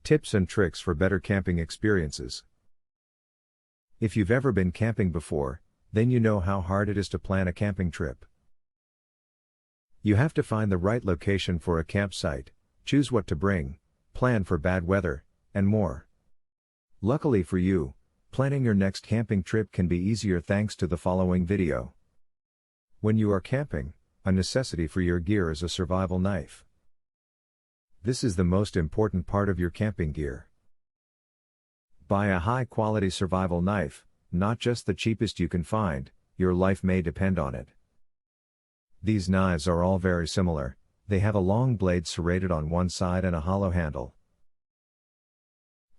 Tips and tricks for better camping experiences. If you've ever been camping before, then you know how hard it is to plan a camping trip. You have to find the right location for a campsite, choose what to bring, plan for bad weather, and more. Luckily for you, planning your next camping trip can be easier thanks to the following video. When you are camping, a necessity for your gear is a survival knife. This is the most important part of your camping gear. Buy a high-quality survival knife, not just the cheapest you can find. Your life may depend on it. These knives are all very similar. They have a long blade serrated on one side and a hollow handle.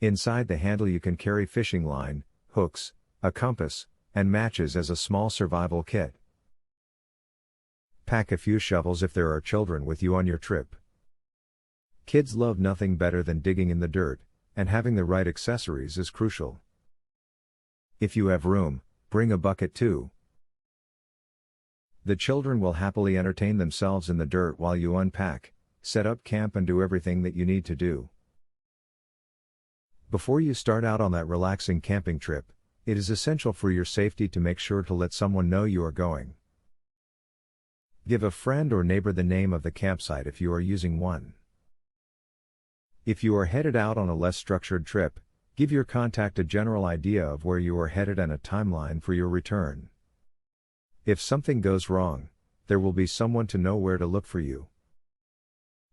Inside the handle you can carry fishing line, hooks, a compass, and matches as a small survival kit. Pack a few shovels if there are children with you on your trip. Kids love nothing better than digging in the dirt, and having the right accessories is crucial. If you have room, bring a bucket too. The children will happily entertain themselves in the dirt while you unpack, set up camp and do everything that you need to do. Before you start out on that relaxing camping trip, it is essential for your safety to make sure to let someone know you are going. Give a friend or neighbor the name of the campsite if you are using one. If you are headed out on a less structured trip, give your contact a general idea of where you are headed and a timeline for your return. If something goes wrong, there will be someone to know where to look for you.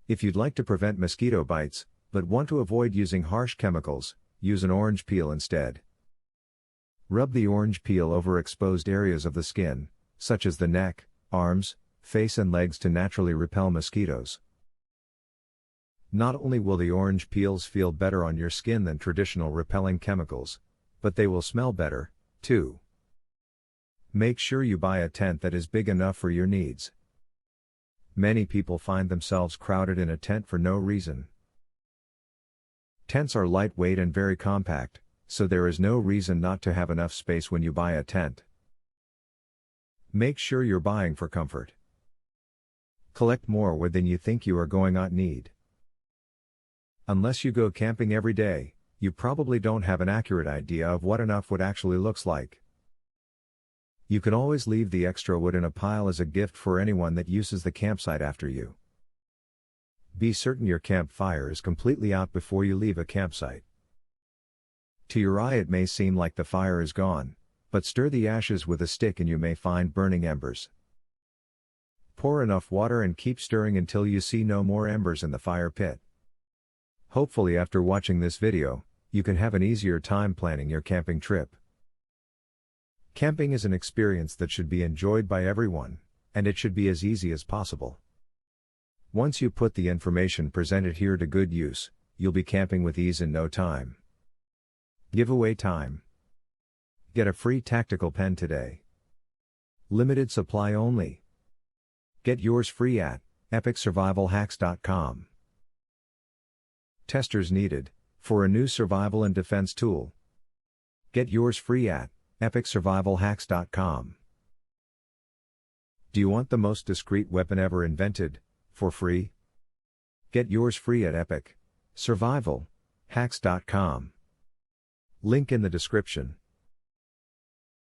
If you'd like to prevent mosquito bites, but want to avoid using harsh chemicals, use an orange peel instead. Rub the orange peel over exposed areas of the skin, such as the neck, arms, face and legs to naturally repel mosquitoes. Not only will the orange peels feel better on your skin than traditional repelling chemicals, but they will smell better, too. Make sure you buy a tent that is big enough for your needs. Many people find themselves crowded in a tent for no reason. Tents are lightweight and very compact, so there is no reason not to have enough space when you buy a tent. Make sure you're buying for comfort. Collect more wood than you think you are going to need. Unless you go camping every day, you probably don't have an accurate idea of what enough wood actually looks like. You can always leave the extra wood in a pile as a gift for anyone that uses the campsite after you. Be certain your campfire is completely out before you leave a campsite. To your eye it may seem like the fire is gone, but stir the ashes with a stick and you may find burning embers. Pour enough water and keep stirring until you see no more embers in the fire pit. Hopefully after watching this video, you can have an easier time planning your camping trip. Camping is an experience that should be enjoyed by everyone, and it should be as easy as possible. Once you put the information presented here to good use, you'll be camping with ease in no time. Giveaway time. Get a free tactical pen today. Limited supply only. Get yours free at epicsurvivalhacks.com. Testers needed, for a new survival and defense tool. Get yours free at epicsurvivalhacks.com. Do you want the most discreet weapon ever invented, for free? Get yours free at epicsurvivalhacks.com. Link in the description.